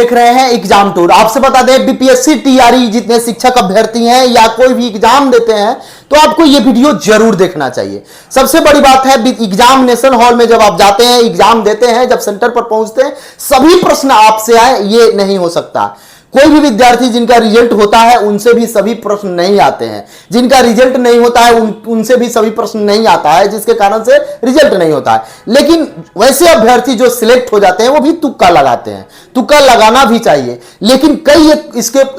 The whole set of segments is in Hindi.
देख रहे हैं एग्जाम टूर। आपसे बता दें बीपीएससी टीआरई जितने शिक्षक अभ्यर्थी हैं या कोई भी एग्जाम देते हैं तो आपको यह वीडियो जरूर देखना चाहिए। सबसे बड़ी बात है एग्जामिनेशन हॉल में जब आप जाते हैं एग्जाम देते हैं, जब सेंटर पर पहुंचते हैं सभी प्रश्न आपसे आए ये नहीं हो सकता। कोई भी विद्यार्थी जिनका रिजल्ट होता है उनसे भी सभी प्रश्न नहीं आते हैं, जिनका रिजल्ट नहीं होता है उनसे भी सभी प्रश्न नहीं आता है, जिसके कारण से रिजल्ट नहीं होता है। लेकिन वैसे अभ्यर्थी जो सिलेक्ट हो जाते हैं वो भी तुक्का लगाते हैं। तुक्का लगाना भी चाहिए, लेकिन कई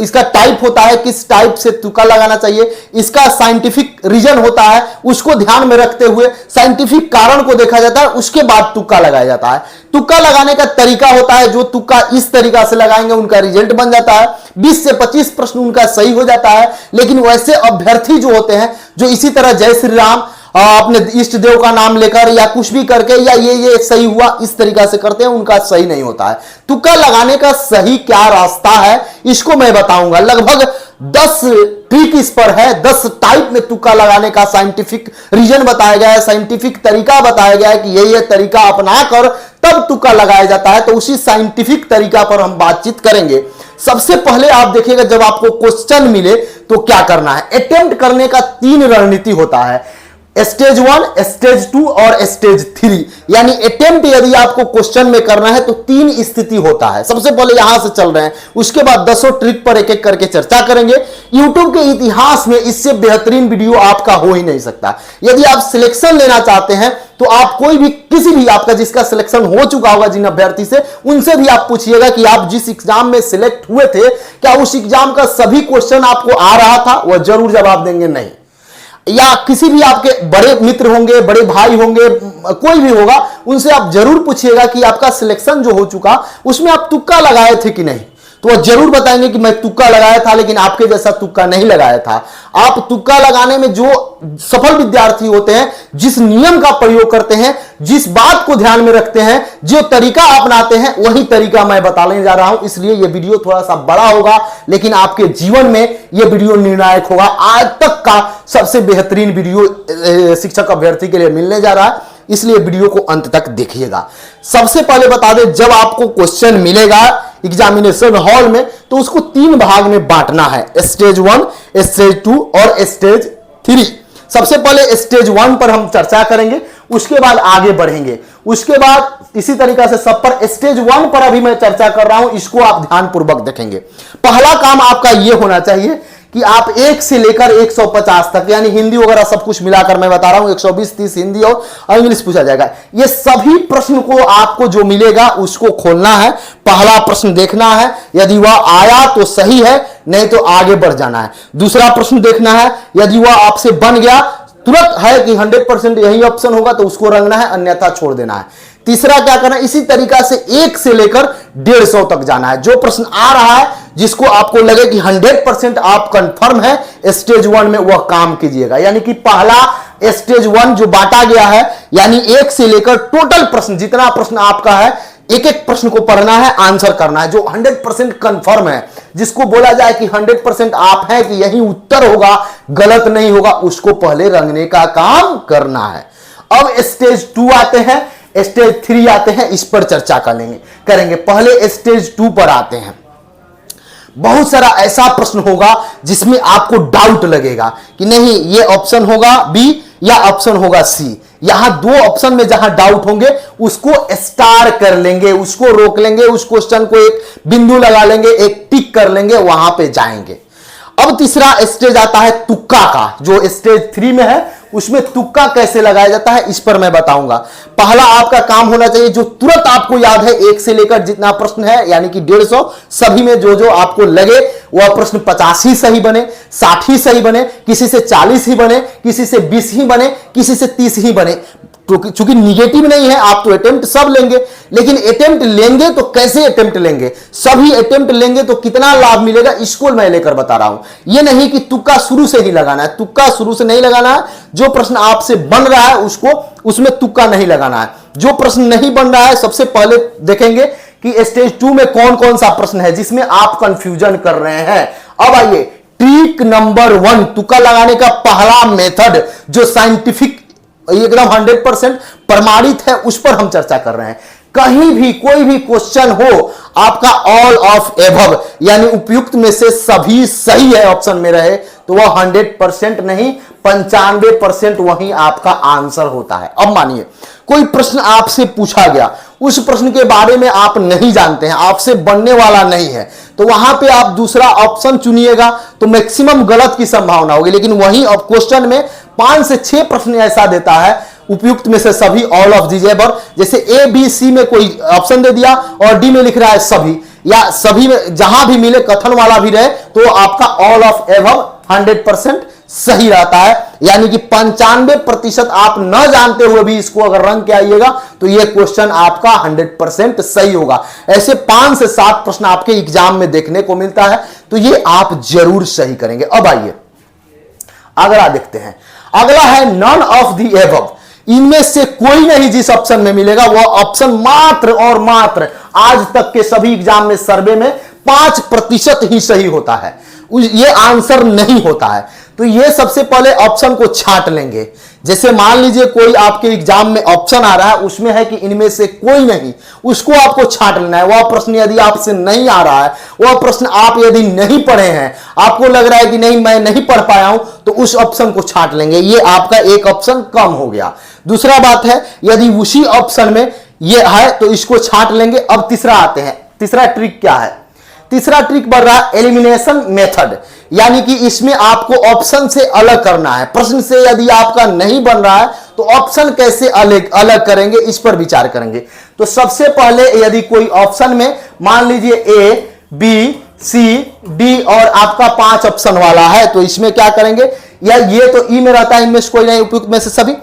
इसका टाइप होता है, किस टाइप से तुक्का लगाना चाहिए इसका साइंटिफिक रीजन होता है, उसको ध्यान में रखते हुए साइंटिफिक कारण को देखा जाता है, उसके बाद तुक्का लगाया जाता है। तुक्का लगाने का तरीका होता है, जो तुक्का इस तरीका से लगाएंगे उनका रिजल्ट बन जाता है, 20 से 25 प्रश्न उनका सही हो जाता है। लेकिन वैसे अभ्यर्थी जो होते हैं जो इसी तरह जय श्री राम अपने इष्ट देव का नाम लेकर या कुछ भी करके या ये सही हुआ इस तरीका से करते हैं, उनका सही नहीं होता है। तुक्का लगाने का सही क्या रास्ता है इसको मैं बताऊंगा। लगभग 10 ट्रिक इस पर है, 10 टाइप में तुक्का लगाने का साइंटिफिक रीजन बताया गया है, साइंटिफिक तरीका बताया गया है कि ये तरीका अपनाकर तब तुक्का लगाया जाता है। तो उसी साइंटिफिक तरीका पर हम बातचीत करेंगे। सबसे पहले आप देखिएगा जब आपको क्वेश्चन मिले तो क्या करना है। अटेम्प्ट करने का 3 रणनीति होता है, स्टेज 1, स्टेज 2 और स्टेज 3। यानी अटेम्प्ट यदि आपको क्वेश्चन में करना है तो 3 स्थिति होता है। सबसे पहले यहां से चल रहे हैं, उसके बाद 10 ट्रिक पर एक एक करके चर्चा करेंगे। YouTube के इतिहास में इससे बेहतरीन वीडियो आपका हो ही नहीं सकता। यदि आप सिलेक्शन लेना चाहते हैं तो आप कोई भी किसी भी आपका जिसका सिलेक्शन हो चुका होगा जिन अभ्यर्थी से, उनसे भी आप पूछिएगा कि आप जिस एग्जाम में सिलेक्ट हुए थे क्या उस एग्जाम का सभी क्वेश्चन आपको आ रहा था, वह जरूर जवाब देंगे नहीं। या किसी भी आपके बड़े मित्र होंगे, बड़े भाई होंगे, कोई भी होगा, उनसे आप जरूर पूछिएगा कि आपका सिलेक्शन जो हो चुका उसमें आप तुक्का लगाए थे कि नहीं, तो वह जरूर बताएंगे कि मैं तुक्का लगाया था लेकिन आपके जैसा तुक्का नहीं लगाया था। आप तुक्का लगाने में जो सफल विद्यार्थी होते हैं, जिस नियम का प्रयोग करते हैं, जिस बात को ध्यान में रखते हैं, जो तरीका अपनाते हैं, वही तरीका मैं बताने जा रहा हूं। इसलिए यह वीडियो थोड़ा सा बड़ा होगा लेकिन आपके जीवन में यह वीडियो निर्णायक होगा। आज तक का सबसे बेहतरीन वीडियो शिक्षक अभ्यर्थी के लिए मिलने जा रहा है, इसलिए वीडियो को अंत तक देखिएगा। सबसे पहले बता दें, जब आपको क्वेश्चन मिलेगा एग्जामिनेशन हॉल में तो उसको 3 भाग में बांटना है, स्टेज 1, स्टेज 2 और स्टेज 3। सबसे पहले स्टेज 1 पर हम चर्चा करेंगे, उसके बाद आगे बढ़ेंगे। उसके बाद इसी तरीका से सब पर, स्टेज 1 पर अभी मैं चर्चा कर रहा हूं, इसको आप ध्यानपूर्वक देखेंगे। पहला काम आपका यह होना चाहिए कि आप 1 से लेकर 150 तक, यानी हिंदी वगैरह सब कुछ मिलाकर मैं बता रहा हूं, 120, 30 हिंदी और इंग्लिश पूछा जाएगा। ये सभी प्रश्न को आपको जो मिलेगा उसको खोलना है, पहला प्रश्न देखना है, यदि वह आया तो सही है, नहीं तो आगे बढ़ जाना है। दूसरा प्रश्न देखना है, यदि वह आपसे बन गया, तुरंत है कि 100% यही ऑप्शन होगा तो उसको रंगना है, अन्यथा छोड़ देना है। तीसरा क्या करना है, इसी तरीका से 1 से लेकर 150 तक जाना है। जो प्रश्न आ रहा है जिसको आपको लगे कि 100% आप कंफर्म है स्टेज 1 में, वह काम कीजिएगा। यानी कि पहला स्टेज 1 जो बांटा गया है, यानी 1 से लेकर टोटल प्रश्न, जितना प्रश्न आपका है, एक एक प्रश्न को पढ़ना है, आंसर करना है। जो 100% कंफर्म है, जिसको बोला जाए कि 100% आप हैं कि यही उत्तर होगा, गलत नहीं होगा, उसको पहले रंगने का काम करना है। अब स्टेज 2 आते हैं, स्टेज 3 आते हैं, इस पर चर्चा करेंगे। पहले स्टेज 2 पर आते हैं। बहुत सारा ऐसा प्रश्न होगा जिसमें आपको डाउट लगेगा कि नहीं ये ऑप्शन होगा बी या ऑप्शन होगा सी। यहां 2 ऑप्शन में जहां डाउट होंगे उसको स्टार कर लेंगे, उसको रोक लेंगे, उस क्वेश्चन को एक बिंदु लगा लेंगे, एक टिक कर लेंगे, वहां पे जाएंगे। अब तीसरा स्टेज आता है तुक्का का, जो स्टेज 3 में है, उसमें तुक्का कैसे लगाया जाता है इस पर मैं बताऊंगा। पहला आपका काम होना चाहिए जो तुरंत आपको याद है, 1 से लेकर जितना प्रश्न है यानी कि 150, सभी में जो जो आपको लगे वह प्रश्न 50 ही सही बने, 60 ही सही बने, किसी से 40 ही बने, किसी से 20 ही बने, किसी से 30 ही बने। चूंकि निगेटिव नहीं है, आप तो अटेम्प्ट सब लेंगे, लेकिन अटेम्प्ट लेंगे तो कैसे अटेम्प्ट लेंगे, सभी अटेम्प्ट लेंगे तो कितना लाभ मिलेगा, इसको मैं लेकर बता रहा हूं। यह नहीं कि तुक्का शुरू से ही लगाना है, तुक्का शुरू से नहीं लगाना है। जो प्रश्न आपसे बन रहा है उसमें तुक्का नहीं लगाना है। जो प्रश्न नहीं बन रहा है, सबसे पहले देखेंगे कि स्टेज 2 में कौन कौन सा प्रश्न है जिसमें आप कंफ्यूजन कर रहे हैं। अब आइए, ट्रिक नंबर 1, तुक्का लगाने का पहला मेथड जो साइंटिफिक एकदम 100% प्रमाणित है, उस पर हम चर्चा कर रहे हैं। कहीं भी कोई भी क्वेश्चन हो, आपका ऑल ऑफ एबव यानी उपयुक्त में से सभी सही है ऑप्शन में रहे, तो वह 100% नहीं 95% वही आपका आंसर होता है। अब मानिए कोई प्रश्न आपसे पूछा गया, उस प्रश्न के बारे में आप नहीं जानते हैं, आपसे बनने वाला नहीं है, तो वहां पे आप दूसरा ऑप्शन चुनिएगा तो मैक्सिमम गलत की संभावना होगी। लेकिन वही क्वेश्चन में 5 से 6 प्रश्न ऐसा देता है उपयुक्त में से सभी ऑल ऑफ दीज एबव, जैसे ए बी सी में कोई ऑप्शन दे दिया और डी में लिख रहा है सभी, या सभी में जहां भी मिले कथन वाला भी रहे तो आपका ऑल ऑफ एबव 100% सही रहता है। यानी कि 95% आप न जानते हुए भी इसको अगर रंग के आइएगा तो यह क्वेश्चन आपका 100% सही होगा। ऐसे 5 से 7 प्रश्न आपके एग्जाम में देखने को मिलता है, तो ये आप जरूर सही करेंगे। अब आइए अगला देखते हैं। अगला है नन ऑफ द एबव, इनमें से कोई नहीं जिस ऑप्शन में मिलेगा वह ऑप्शन मात्र और मात्र आज तक के सभी एग्जाम में सर्वे में 5% ही सही होता है, ये आंसर नहीं होता है। तो ये सबसे पहले ऑप्शन को छांट लेंगे। जैसे मान लीजिए कोई आपके एग्जाम में ऑप्शन आ रहा है, उसमें है कि इनमें से कोई नहीं, उसको आपको छांट लेना है। वह प्रश्न यदि आपसे नहीं आ रहा है, वह प्रश्न आप यदि नहीं पढ़े हैं, आपको लग रहा है कि नहीं मैं नहीं पढ़ पाया हूं, तो उस ऑप्शन को छांट लेंगे, ये आपका एक ऑप्शन कम हो गया। दूसरा बात है यदि उसी ऑप्शन में ये है तो इसको छांट लेंगे। अब तीसरा आते हैं, तीसरा ट्रिक क्या है? तीसरा ट्रिक बढ़ रहा है एलिमिनेशन मेथड, यानी कि इसमें आपको ऑप्शन से अलग करना है। प्रश्न से यदि आपका नहीं बन रहा है तो ऑप्शन कैसे अलग करेंगे, इस पर विचार करेंगे। तो सबसे पहले यदि कोई ऑप्शन में मान लीजिए ए बी सी डी और आपका 5 ऑप्शन वाला है, तो इसमें क्या करेंगे, या ये तो ई में रहता है, इनमें से कोई नहीं उपयुक्त में से सभी।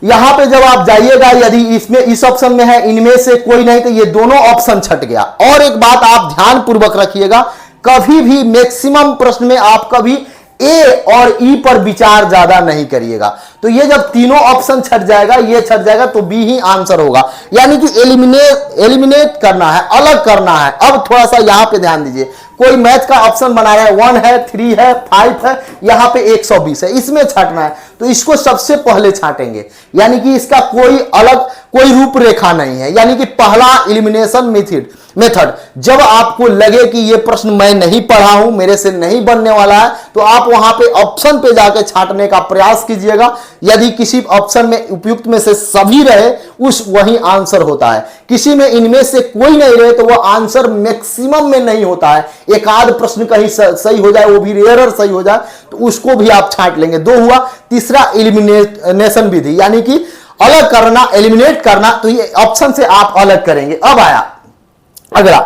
यहां पे जब आप जाइएगा यदि इसमें इस ऑप्शन में है इनमें से कोई नहीं, तो ये दोनों ऑप्शन छट गया। और एक बात आप ध्यान पूर्वक रखिएगा, कभी भी मैक्सिमम प्रश्न में आप कभी ए और ई पर विचार ज्यादा नहीं करिएगा। तो ये जब तीनों ऑप्शन छट जाएगा, ये छट जाएगा, तो बी ही आंसर होगा। यानी कि एलिमिनेट करना है, अलग करना है। अब थोड़ा सा यहां पे ध्यान दीजिए, कोई मैथ का ऑप्शन बनाया है, 1 है 3 है 5 है, यहां पे 120 है, इसमें छांटना है, तो इसको सबसे पहले छांटेंगे। यानी कि इसका कोई अलग कोई रूपरेखा नहीं है। यानी कि पहला एलिमिनेशन मेथड, जब आपको लगे कि यह प्रश्न मैं नहीं पढ़ा हूं, मेरे से नहीं बनने वाला है, तो आप वहां पे ऑप्शन पे जाके छांटने का प्रयास कीजिएगा। यदि किसी ऑप्शन में उपयुक्त में से सभी रहे, उस वही आंसर होता है। किसी में इनमें से कोई नहीं रहे तो वह आंसर मैक्सिमम में नहीं होता है। एक आध प्रश्न कहीं सही हो जाए, वो भी रेयर सही हो जाए, तो उसको भी आप छांट लेंगे। 2 हुआ। तीसरा एलिमिनेशन विधि, यानी कि अलग करना, एलिमिनेट करना, तो ये ऑप्शन से आप अलग करेंगे। अब आया अगला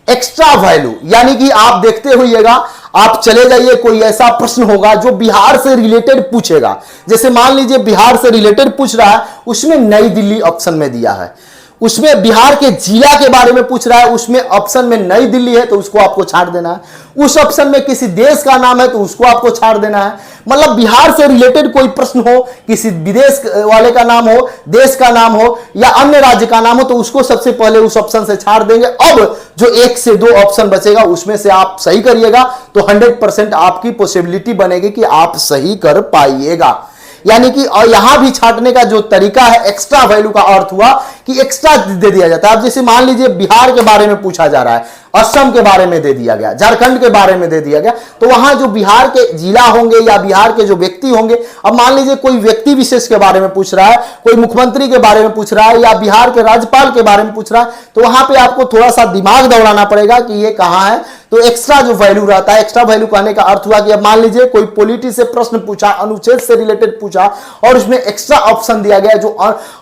एक्स्ट्रा वैल्यू, यानी कि आप देखते होइएगा, आप चले जाइए, कोई ऐसा प्रश्न होगा जो बिहार से रिलेटेड पूछेगा। जैसे मान लीजिए बिहार से रिलेटेड पूछ रहा है, उसमें नई दिल्ली ऑप्शन में दिया है, उसमें बिहार के जिला के बारे में पूछ रहा है, उसमें ऑप्शन में नई दिल्ली है, तो उसको आपको छांट देना है। उस ऑप्शन में किसी देश का नाम है तो उसको आपको छांट देना है। मतलब बिहार से रिलेटेड कोई प्रश्न हो, किसी विदेश वाले का नाम हो, देश का नाम हो या अन्य राज्य का नाम हो, तो उसको सबसे पहले उस ऑप्शन से छांट देंगे। अब जो 1 से 2 ऑप्शन बचेगा उसमें से आप सही करिएगा, तो 100% आपकी पॉसिबिलिटी बनेगी कि आप सही कर पाइएगा। यानी कि और यहां भी छांटने का जो तरीका है, एक्स्ट्रा वैल्यू का अर्थ हुआ कि एक्स्ट्रा दे दिया जाता है। अब जैसे मान लीजिए बिहार के बारे में पूछा जा रहा है, असम के बारे में दे दिया गया, झारखंड के बारे में दे दिया गया, तो वहां जो बिहार के जिला होंगे या बिहार के जो व्यक्ति होंगे, अब मान लीजिए कोई व्यक्ति विशेष के बारे में पूछ रहा है, कोई मुख्यमंत्री के बारे में पूछ रहा है या बिहार के राज्यपाल के बारे में पूछ रहा है, तो वहां पे आपको थोड़ा सा दिमाग दौड़ाना पड़ेगा कि ये कहां है। तो एक्स्ट्रा जो वैल्यू रहता है, एक्स्ट्रा वैल्यू कहने का अर्थ हुआ कि अब मान लीजिए कोई पॉलिटी से प्रश्न पूछा, अनुच्छेद से रिलेटेड पूछा और उसमें एक्स्ट्रा ऑप्शन दिया गया जो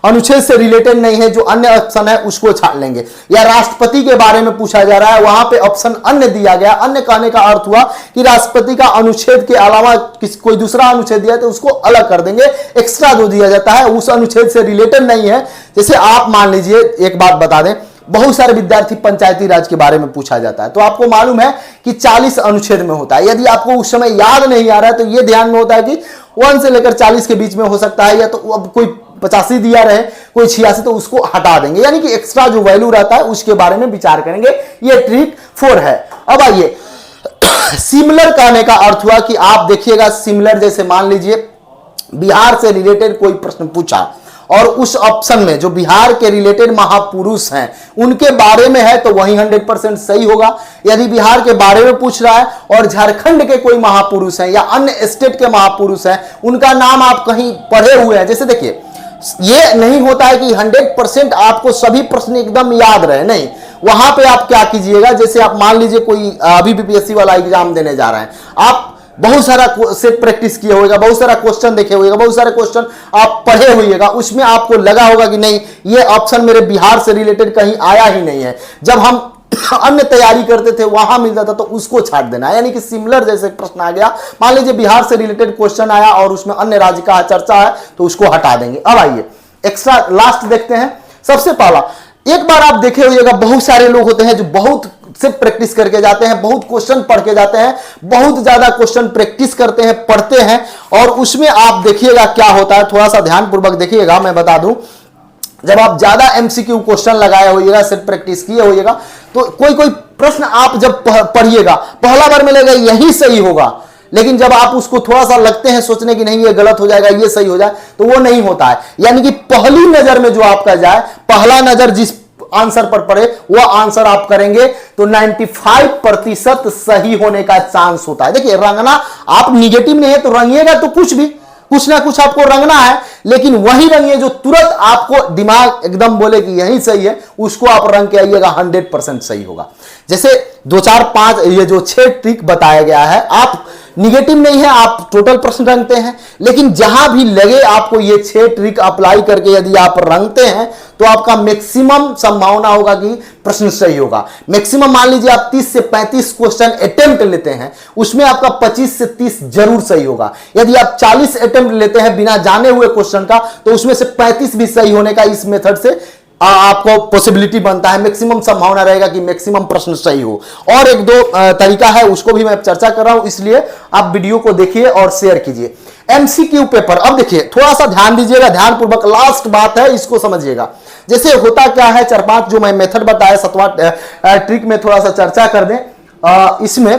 अनुच्छेद से रिलेटेड नहीं है, जो अन्य ऑप्शन है उसको छांट लेंगे। या राष्ट्रपति के बारे में पूछा जा रहा है, वहां पे ऑप्शन अन्य दिया गया, अन्य कहने का अर्थ हुआ कि राष्ट्रपति का अनुच्छेद के अलावा कोई दूसरा अनुच्छेद दिया तो उसको अलग कर देंगे। एक्स्ट्रा जो दिया जाता है उस अनुच्छेद से रिलेटेड नहीं है। जैसे आप मान लीजिए, एक बात बता दें, बहुत सारे विद्यार्थी पंचायती राज के बारे में पूछा जाता है, तो आपको मालूम है कि 40 अनुच्छेद में होता है। यदि आपको उस समय याद नहीं आ रहा है तो यह ध्यान में होता है कि 1 से लेकर 40 के बीच में हो सकता है, या तो अब कोई 85 दिया रहे, कोई 86, तो उसको हटा देंगे। यानी कि एक्स्ट्रा जो वैल्यू रहता है उसके बारे में विचार करेंगे। ये ट्रिक 4 है। अब आइए सिमिलर कहने का अर्थ हुआ कि आप देखिएगा, सिमिलर जैसे मान लीजिए बिहार से रिलेटेड कोई प्रश्न पूछा और उस ऑप्शन में जो बिहार के रिलेटेड महापुरुष हैं उनके बारे में है तो वही 100% सही होगा। यदि बिहार के बारे में पूछ रहा है और झारखंड के कोई महापुरुष हैं या अन्य स्टेट के महापुरुष हैं, उनका नाम आप कहीं पढ़े हुए हैं, जैसे देखिए ये नहीं होता है कि 100% आपको सभी प्रश्न एकदम याद रहे, नहीं। वहां पे आप क्या कीजिएगा, जैसे आप मान लीजिए कोई अभी बीपीएससी वाला एग्जाम देने जा रहे हैं, आप बहुत सारा सेट प्रैक्टिस किए होगा, बहुत सारा क्वेश्चन देखे होगा, बहुत सारे क्वेश्चन आप पढ़े होइएगा, उसमें आपको लगा होगा कि नहीं ये ऑप्शन मेरे बिहार से रिलेटेड कहीं आया ही नहीं है। जब हम अन्य तैयारी करते थे वहां मिलता था तो उसको छाट देना, यानी कि सिमिलर जैसे प्रश्न आ गया, मान लीजिए बिहार से रिलेटेड क्वेश्चन आया और उसमें अन्य राज्य का चर्चा है तो उसको हटा देंगे। अब आइए एक्स्ट्रा लास्ट देखते हैं। सबसे पहला, एक बार आप देखे होइएगा बहुत सारे लोग होते हैं जो बहुत से प्रैक्टिस करके जाते हैं, बहुत क्वेश्चन पढ़ के जाते हैं, बहुत ज्यादा क्वेश्चन प्रैक्टिस करते हैं, पढ़ते हैं, और उसमें आप देखिएगा क्या होता है, थोड़ा सा ध्यानपूर्वक देखिएगा। मैं बता दूं, जब आप ज्यादा एमसीक्यू क्वेश्चन लगाए होइएगा, सेट प्रैक्टिस किए होइएगा, तो कोई कोई प्रश्न आप जब पढ़िएगा पहला बार मिलेगा यही सही होगा, लेकिन जब आप उसको थोड़ा सा लगते हैं सोचने की नहीं ये गलत हो जाएगा ये सही हो जाए, तो वो नहीं होता है। यानी कि पहली नजर में जो आपका जाए, पहला नजर जिस आंसर पर पड़े वह आंसर आप करेंगे तो 95% सही होने का चांस होता है। देखिए रंगना, आप निगेटिव नहीं है तो रंगिएगा तो कुछ ना कुछ आपको रंगना है, लेकिन वही रंगिए जो तुरंत आपको दिमाग एकदम बोले कि यही सही है, उसको आप रंग के आइएगा, 100% सही होगा। जैसे 2 4 5 ये जो 6 ट्रिक बताया गया है, आप निगेटिव नहीं है, आप टोटल प्रश्न रंगते हैं, लेकिन जहां भी लगे आपको ये 6 ट्रिक अप्लाई करके यदि आप रंगते हैं तो आपका मैक्सिमम संभावना होगा कि प्रश्न सही होगा। मैक्सिमम मान लीजिए आप 30 से 35 क्वेश्चन अटेम्प्ट लेते हैं, उसमें आपका 25 से 30 जरूर सही होगा। यदि आप 40 अटेम्प्ट लेते हैं बिना जाने हुए क्वेश्चन का, तो उसमें से 35 भी सही होने का इस मेथड से आपको पॉसिबिलिटी बनता है, मैक्सिमम संभावना रहेगा कि मैक्सिमम प्रश्न सही हो। और एक दो तरीका है, उसको भी मैं चर्चा कर रहा हूं, इसलिए आप वीडियो को देखिए और शेयर कीजिए। एमसीक्यू पेपर, अब देखिए थोड़ा सा ध्यान दीजिएगा, ध्यानपूर्वक, लास्ट बात है इसको समझिएगा। जैसे होता क्या है, 4-5 जो मैं मेथड बताया, 7वां ट्रिक में थोड़ा सा चर्चा कर दें इसमें,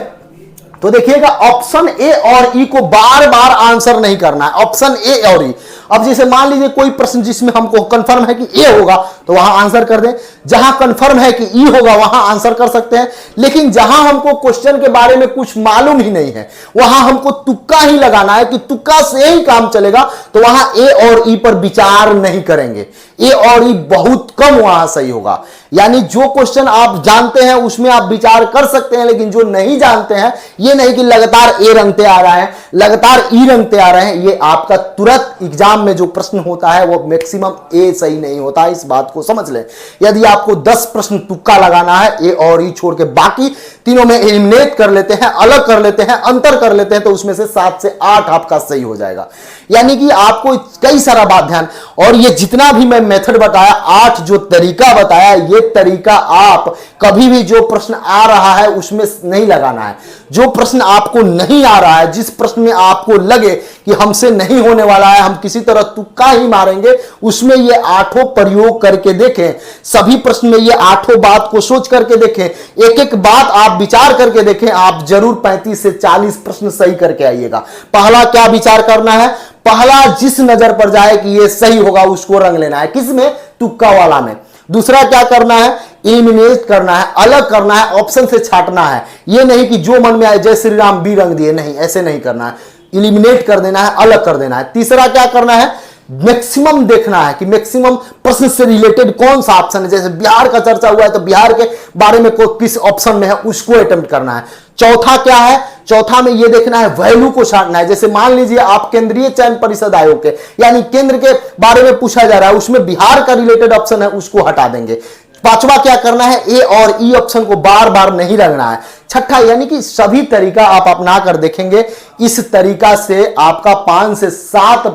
तो देखिएगा ऑप्शन ए और ई को बार बार आंसर नहीं करना है, ऑप्शन ए और ई। अब जैसे मान लीजिए कोई प्रश्न जिसमें हमको कंफर्म है कि ए होगा तो वहां आंसर कर दें, जहां कंफर्म है कि ई होगा वहां आंसर कर सकते हैं, लेकिन जहां हमको क्वेश्चन के बारे में कुछ मालूम ही नहीं है वहां हमको तुक्का ही लगाना है कि तुक्का से ही काम चलेगा, तो वहां ए और ई पर विचार नहीं करेंगे, ए और ई बहुत कम वहां सही होगा। यानी जो क्वेश्चन आप जानते हैं उसमें आप विचार कर सकते हैं, लेकिन जो नहीं जानते हैं, ये नहीं कि लगातार ए रंगते आ रहा है, लगातार ई रंगते आ रहे हैं, ये आपका तुरंत एग्जाम में जो प्रश्न होता है वो मैक्सिमम ए सही नहीं होता है, इस बात को समझ लें। यदि आपको 10 प्रश्न तुक्का लगाना है, ए और ई छोड़ के बाकी तीनों में एलिमिनेट कर लेते हैं, अलग कर लेते हैं, अंतर कर लेते हैं, तो उसमें से 7 से 8 आपका सही हो जाएगा। यानी कि आपको कई सारा बात ध्यान, और ये जितना भी मैं मेथड बताया, 8 जो तरीका बताया, ये तरीका आप कभी भी जो प्रश्न आ रहा है उसमें नहीं लगाना है। जो प्रश्न आपको नहीं आ रहा है, जिस प्रश्न में आपको लगे कि हमसे नहीं होने वाला है, हम किसी तरह तुक्का ही मारेंगे, उसमें ये 8 प्रयोग करके देखें। सभी प्रश्न में ये 8 बात को सोच करके देखें, एक एक बात आप विचार करके देखें, आप जरूर 35 से 40 प्रश्न सही करके आइएगा। पहला क्या विचार करना है, पहला जिस नजर पर जाए कि ये सही होगा उसको रंग लेना है, किसमें, तुक्का वाला में। दूसरा क्या करना है, एलिमिनेट करना है, अलग करना है, ऑप्शन से छाटना है। ये नहीं कि जो मन में आए जय श्री राम बी रंग दिए, नहीं, ऐसे नहीं करना है, एलिमिनेट कर देना है, अलग कर देना है। तीसरा क्या करना है, मैक्सिमम देखना है कि मैक्सिमम प्रश्न से रिलेटेड कौन सा ऑप्शन है, जैसे बिहार का चर्चा हुआ है तो बिहार के बारे में किस ऑप्शन में है उसको अटेम्प्ट करना है। चौथा क्या है, चौथा में यह देखना है वैल्यू को छाटना है। जैसे मान लीजिए आप केंद्रीय चयन परिषद आयोग के यानी केंद्र के बारे में पूछा जा रहा है, उसमें बिहार का रिलेटेड ऑप्शन है, उसको हटा देंगे। पांचवा क्या करना है, ए और ई ऑप्शन को बार बार नहीं रंगना है। छठा, यानी कि सभी तरीका आप अपना कर देखेंगे, इस तरीका से आपका 5 से 7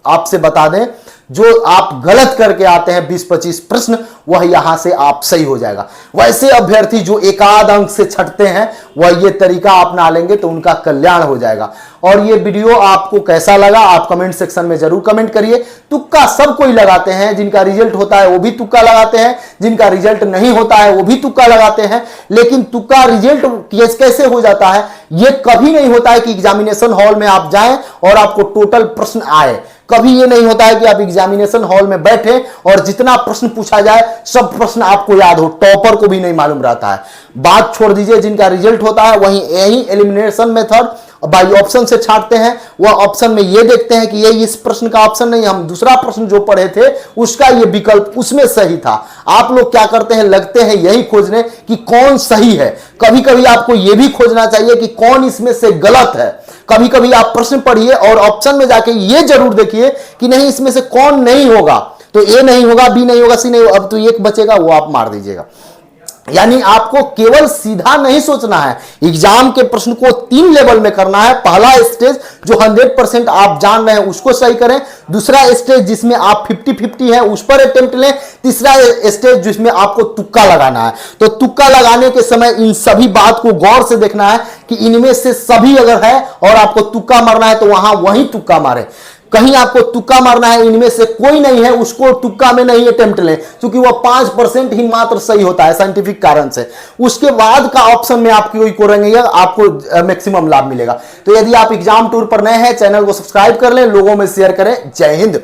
आपसे बता दें जो आप गलत करके आते हैं 20-25 प्रश्न, वह यहां से आप सही हो जाएगा। वैसे अभ्यर्थी जो एकाध अंक से छटते हैं वह ये तरीका अपना लेंगे तो उनका कल्याण हो जाएगा। और ये वीडियो आपको कैसा लगा आप कमेंट सेक्शन में जरूर कमेंट करिए। तुक्का सब कोई लगाते हैं, जिनका रिजल्ट होता है वो भी तुक्का लगाते हैं, जिनका रिजल्ट नहीं होता है वो भी तुक्का लगाते हैं, लेकिन तुक्का रिजल्ट कैसे हो जाता है, ये कभी नहीं होता है कि एग्जामिनेशन हॉल में आप जाएं और आपको टोटल प्रश्न आए। कभी ये नहीं होता है कि आप एग्जामिनेशन हॉल में बैठे और जितना प्रश्न पूछा जाए सब प्रश्न आपको याद हो, टॉपर को भी नहीं मालूम रहता है। बात छोड़ दीजिए, जिनका रिजल्ट होता है वहीं यही एलिमिनेशन मेथड बाई ऑप्शन से छांटते हैं, वह ऑप्शन में ये देखते हैं कि ये इस प्रश्न का ऑप्शन नहीं, हम दूसरा प्रश्न जो पढ़े थे उसका ये विकल्प उसमें सही था। आप लोग क्या करते हैं, लगते हैं यही खोजने कि कौन सही है। कभी कभी आपको यह भी खोजना चाहिए कि कौन इसमें से गलत है। कभी कभी आप प्रश्न पढ़िए और ऑप्शन में जाके ये जरूर देखिए कि नहीं इसमें से कौन नहीं होगा, तो ए नहीं होगा, बी नहीं होगा, सी नहीं होगा, अब तो एक बचेगा वो आप मार दीजिएगा। यानी आपको केवल सीधा नहीं सोचना है, एग्जाम के प्रश्न को 3 लेवल में करना है। पहला स्टेज जो 100% आप जान रहे हैं उसको सही करें, दूसरा स्टेज जिसमें आप 50-50 है उस पर अटेम्प्ट लें, तीसरा स्टेज जिसमें आपको तुक्का लगाना है। तो तुक्का लगाने के समय इन सभी बात को गौर से देखना है कि इनमें से सभी अगर है और आपको तुक्का मारना है तो वहां वही तुक्का मारे। कहीं आपको तुक्का मारना है इनमें से कोई नहीं है, उसको तुक्का में नहीं अटेम्प्ट लें, क्योंकि वह 5% ही मात्र सही होता है साइंटिफिक कारण से। उसके बाद का ऑप्शन में आप कोई करेंगे आपको मैक्सिमम लाभ मिलेगा। तो यदि आप एग्जाम टूर पर नए हैं, चैनल को सब्सक्राइब कर लें, लोगों में शेयर करें। जय हिंद।